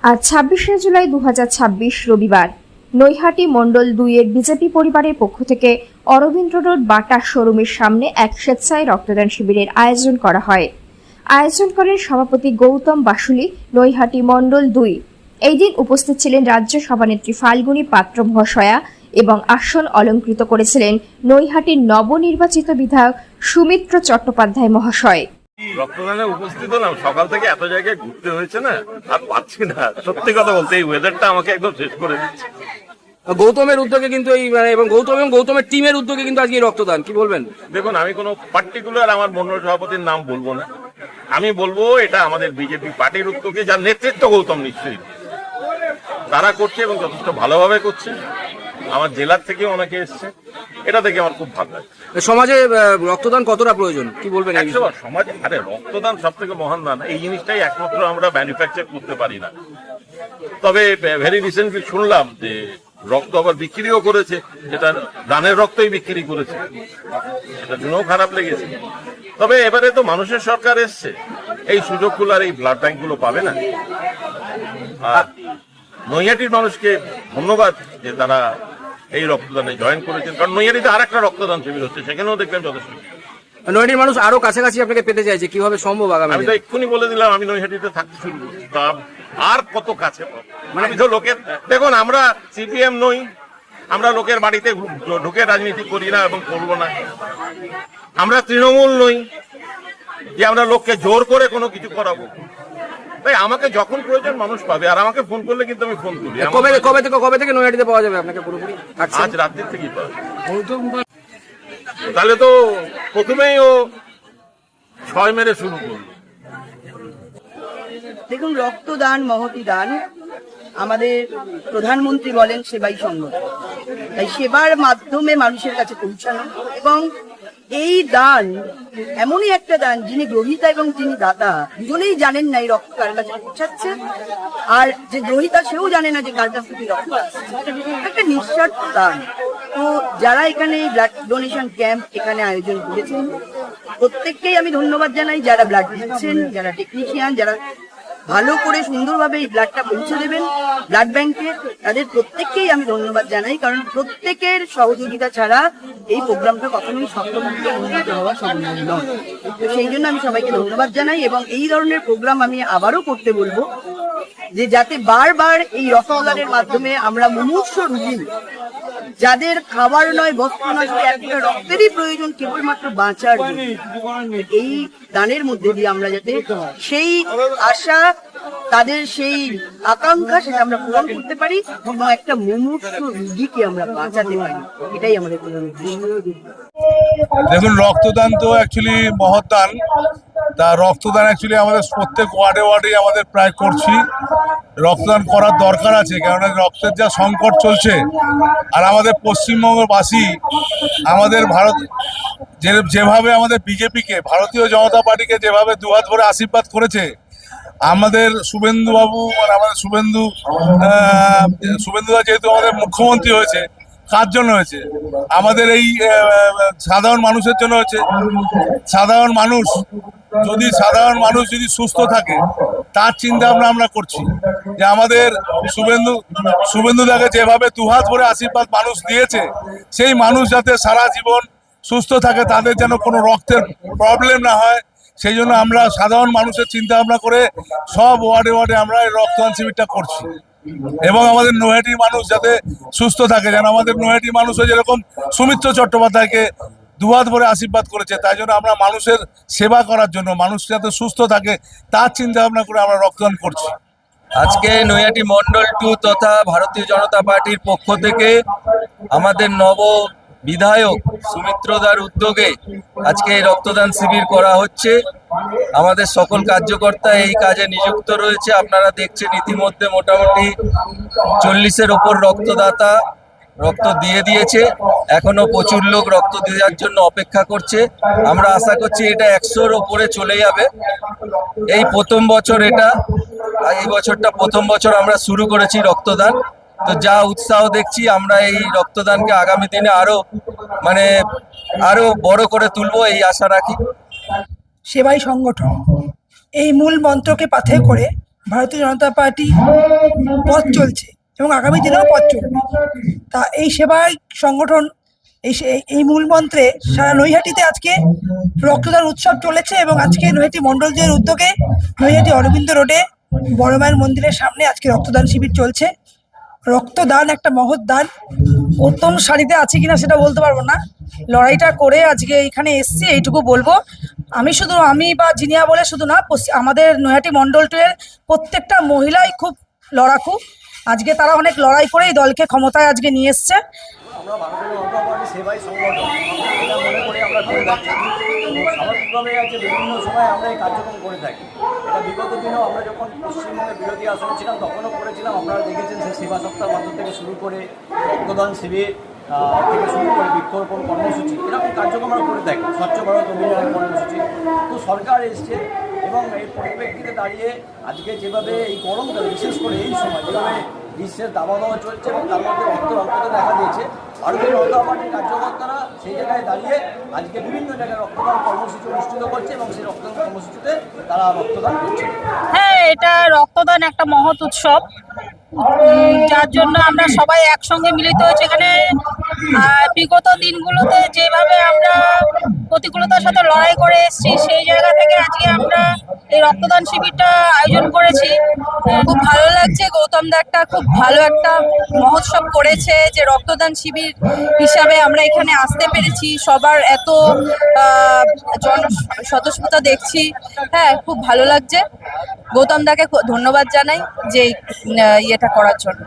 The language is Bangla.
আজ ২৬শে জুলাই ২০২৬ রবিবার নৈহাটি মণ্ডল ২-এর বিজেপি পরিবারের পক্ষ থেকে অরবিন্দ রোড বাটা শোরুমের সামনে এক স্বেচ্ছায় রক্তদান শিবিরের আয়োজন করা হয়। আয়োজন করেন সভাপতি গৌতম বাসুলি, নৈহাটি মণ্ডল ২। এই দিন উপস্থিত ছিলেন রাজ্য সভানেত্রী ফাল্গুনী পাত্র মহাশয়া এবং আসন অলঙ্কৃত করেছিলেন নৈহাটির নবনির্বাচিত বিধায়ক সুমিত্র চট্টোপাধ্যায় মহাশয়। রক্তদানে উপস্থিত হলাম, সকাল থেকে এত জায়গায় ঘুরতে হয়েছে না, আর পাচ্ছি না। সত্যি কথা বলতে এই ওয়েদারটা আমাকে একদম শেষ করে দিচ্ছে। গৌতমের উদ্যোগে কিন্তু এই এবং গৌতমের টিমের উদ্যোগে কিন্তু আজকে রক্তদান, কি বলবেন? দেখুন, আমি কোনো পার্টিকুলার আমার মন্ডল সভাপতির নাম বলবো না, আমি বলবো এটা আমাদের বিজেপি পার্টির উদ্যোগে, যার নেতৃত্ব গৌতম নিশ্চয়ই তারা করছে এবং যথেষ্ট ভালোভাবে করছে। আমার জেলার থেকে অনেকে এসছে, এটা দেখে আমার খুব ভালো লাগে। সমাজে রক্তদান কতটা প্রয়োজন, কি বলবেন? সমাজে রক্তদান সব থেকে মহান দান, এই জিনিসটাই একমাত্র আমরা ম্যানুফ্যাকচার করতে পারি না। তবে ভেরি রিসেন্টলি শুনলাম যে রক্ত আবার বিক্রিও করেছে, যেটা দানের রক্তই বিক্রি করেছে, এটা শুনেও খারাপ লেগেছে। তবে এবারে তো মানুষের সরকার এসছে, এই সুযোগগুলো আর এই ব্লাড ব্যাংকগুলো পাবে না। আর নৈহাটির মানুষকে ধন্যবাদ যে তারা এই রক্তদানে জয়েন করেছেন, কারণ নৈহাটিতে আর একটা রক্তদান শিবির হচ্ছে, সেখানেও দেখবেন যথেষ্ট। নৈহাটির মানুষ আরো কাছাকাছি আপনাকে পেতে চাইছে, কিভাবে সম্ভব আগামী? আমি তো এক্ষুনি বলে দিলাম আমি নৈহাটিতে থাকতে শুরু করি, তা আর কত কাছে মানে তো লোকের। দেখুন, আমরা সিপিএম নই, আমরা লোকের বাড়িতে ঢুকে রাজনীতি করি না এবং করবো না। আমরা তৃণমূল নই যে আমরা লোককে জোর করে কোনো কিছু করাবো। তাই আমাকে যখন প্রয়োজন মানুষ পাবে, আর আমাকে ফোন করলে কিন্তু আমি ফোন করি। কবে থেকে নৈহাটিতে পাওয়া যাবে আপনাকে পুরোপুরি? আজ রাত্রির থেকেই পাবে। তাহলে তো প্রথমেই ও ৬ মেরে শুরু করলো। দেখুন, রক্তদান মহতি দান। আমাদের প্রধানমন্ত্রী বলেন সেবাই সঙ্গ, তাই সেবার মাধ্যমে মানুষের কাছে পৌঁছানো। এবং এই দান এমনই একটা দান, যিনি গ্রহীতা এবং যিনি দাতা দুজনেই জানেন না এই রক্ত কার কাছে পৌঁছাচ্ছে, আর যে গ্রহীতা সেও জানে না যে কার কাছ থেকে রক্ত আসছে। একটা নিঃস্বার্থ দান। তো যারা এখানে ব্লাড ডোনেশন ক্যাম্প এখানে আয়োজন করেছেন, প্রত্যেককেই আমি ধন্যবাদ জানাই। যারা ব্লাড দিচ্ছেন, যারা টেকনিশিয়ান, যারা ভালো করে সুন্দরভাবে এই ব্লাডটা পৌঁছে দেবেন ব্লাড ব্যাংকে, তাদের প্রত্যেককেই আমি ধন্যবাদ জানাই। কারণ প্রত্যেকের সহযোগিতা ছাড়া এই প্রোগ্রামটা কখনোই সফলভাবে অনুষ্ঠিত হওয়া সম্ভব নয়। তো সেই জন্য আমি সবাইকে ধন্যবাদ জানাই এবং এই ধরনের প্রোগ্রাম আমি আবারও করতে বলবো, যে যাতে বারবার এই রক্তদানের মাধ্যমে আমরা মুমূর্ষ রোগী, যাদের খাবার নয়, বস্ত্র নয়, একটা রক্তেরই প্রয়োজন কেবলমাত্র বাঁচার, এই দানের মধ্যে দিয়ে আমরা যাতে সেই আশা, তাদের সেই আকাঙ্ক্ষা, সেটা আমরা পূরণ করতে পারি এবং একটা মুমূর্ষ রোগীকে আমরা বাঁচাতে পারি, এটাই আমাদের প্রধান উদ্দেশ্য। দেখুন, রক্তদান তো অ্যাকচুয়ালি মহৎ দান। তা রক্তদান অ্যাকচুয়ালি আমাদের প্রত্যেক ওয়ার্ডে আমাদের প্রায় করছি। রক্তদান করার দরকার আছে, কেননা রক্তের যা সংকট চলছে, আর আমাদের পশ্চিমবঙ্গবাসী আমাদের ভারত যেভাবে আমাদের বিজেপিকে, ভারতীয় জনতা পার্টিকে যেভাবে দুহাত ভরে আশীর্বাদ করেছে, আমাদের শুভেন্দুবাবু, মানে আমাদের শুভেন্দুদা যেহেতু আমাদের মুখ্যমন্ত্রী হয়েছে, কার জন্য হয়েছে? আমাদের এই সাধারণ মানুষের জন্য হয়েছে। সাধারণ মানুষ যদি সুস্থ থাকে, তার চিন্তা আমরা করছি যে আমাদের শুভেন্দুদাকে যেভাবে দুহাত ভরে আশীর্বাদ মানুষ দিয়েছে, সেই মানুষ যাতে সারা জীবন সুস্থ থাকে, তাদের যেন কোনো রক্তের প্রবলেম না হয়, সেই জন্য আমরা সাধারণ মানুষের চিন্তা ভাবনা করে সব ওয়ার্ডে আমরা এই রক্তদান শিবিরটা করছি। এবং আমাদের নৈহাটির মানুষ যাতে সুস্থ থাকে, যেন আমাদের নৈহাটির মানুষও যেরকম সুমিত্র চট্টোপাধ্যায়কে দুহাত ভরে আশীর্বাদ করেছে, তাই জন্য আমরা মানুষের সেবা করার জন্য, মানুষ যাতে সুস্থ থাকে তার চিন্তা ভাবনা করে আমরা রক্তদান করছি। আজকে নৈহাটি মণ্ডল 2 তথা ভারতীয় জনতা পার্টির পক্ষ থেকে আমাদের নব বিধায়ক সুমিত্রদার উদ্যোগে আজকে এই রক্তদান শিবির করা হচ্ছে। আমাদের সকল কার্যকর্তা এই কাজে নিযুক্ত রয়েছে। আপনারা দেখছেন ইতিমধ্যে মোটামুটি 40-এর ওপর রক্তদাতা রক্ত দিয়ে দিয়েছে। এখনো প্রচুর লোক রক্ত দেওয়ার জন্য অপেক্ষা করছে। আমরা আশা করছি এটা 100-র ওপরে চলে যাবে। এই প্রথম বছর, এই বছরটা প্রথম বছর আমরা শুরু করেছি রক্তদান। তো যা উৎসাহ দেখছি, আমরা এই রক্তদানকে আগামী দিনে আরো বড় করে তুলবো, এই আশা রাখি। সেবাই সংগঠন এই মূল মন্ত্রকে পাথে করে ভারতীয় জনতা পার্টি পথ চলছে এবং আগামী দিনেও পথ চলবে। তা এই সেবায় সংগঠন এই মূল মন্ত্রে সারা নৈহাটিতে আজকে রক্তদান উৎসব চলেছে এবং আজকে নৈহাটি মণ্ডলদের উদ্যোগে নৈহাটি অরবিন্দ রোডে বড় মায়ের মন্দিরের সামনে আজকে রক্তদান শিবির চলছে। রক্তদান একটা মহৎ দান। উত্তম সারিতে আছে কিনা সেটা বলতে পারবো না, লড়াইটা করে আজকে এখানে এসছি এইটুকু বলবো। আমি বা জিনিয়া বলে শুধু না, আমাদের নৈহাটি মণ্ডল 2 এর প্রত্যেকটা মহিলাই খুব লড়াকু। আজকে তারা অনেক লড়াই করে এই দলকে ক্ষমতায় আজকে নিয়ে এসছে। আমরা ভারতীয় জনতা পার্টি সেবাই সংগঠন এটা মনে করে আমরা করে থাকি। স্বাভাবিকভাবে আছে বিভিন্ন সময় আমরা এই কার্যক্রম করে থাকি। এটা বিগত দিনেও আমরা যখন পশ্চিমবঙ্গের বিরোধী আসনে ছিলাম তখনও করেছিলাম। আপনারা দেখেছেন সেই সেবা সপ্তাহ মাধ্যম থেকে শুরু করে রক্তদান শিবির থেকে শুরু করে বৃক্ষরোপণ কর্মসূচি, এরকম কার্যক্রম আমরা করে থাকি। স্বচ্ছ ভারত অভিযান কর্মসূচি। তো সরকার এসছে এবং এই পরিপ্রেক্ষিতে দাঁড়িয়ে আজকে যেভাবে এই গরমকালে বিশেষ করে এই সময় যেভাবে গ্রীষ্মের দাবাদাওয়া চলছে এবং তার মধ্যে রক্তদান দেখা দিয়েছে, ভারতীয় জনতা পার্টির কার্যকর্তারা সেই জায়গায় দাঁড়িয়ে আজকে বিভিন্ন জায়গায় রক্তদান কর্মসূচি অনুষ্ঠিত করছে এবং সেই রক্তদান কর্মসূচিতে তারা রক্তদান করছে। হ্যাঁ, এটা রক্তদান একটা মহৎ উৎসব, যার জন্য আমরা সবাই একসঙ্গে মিলিত হয়েছে এখানে। বিগত দিনগুলোতে যেভাবে আমরা প্রতিকূলতার সাথে লড়াই করে এসেছি, সেই জায়গা থেকে আজকে আমরা এই রক্তদান শিবিরটা আয়োজন করেছি। খুব ভালো লাগছে। গৌতম দা একটা খুব ভালো একটা মহোৎসব করেছে, যে রক্তদান শিবির হিসাবে আমরা এখানে আসতে পেরেছি। সবার এত স্বতঃস্ফূর্তা দেখছি। হ্যাঁ, খুব ভালো লাগছে। গৌতম দাকে ধন্যবাদ জানাই যে ইয়েটা করার জন্য।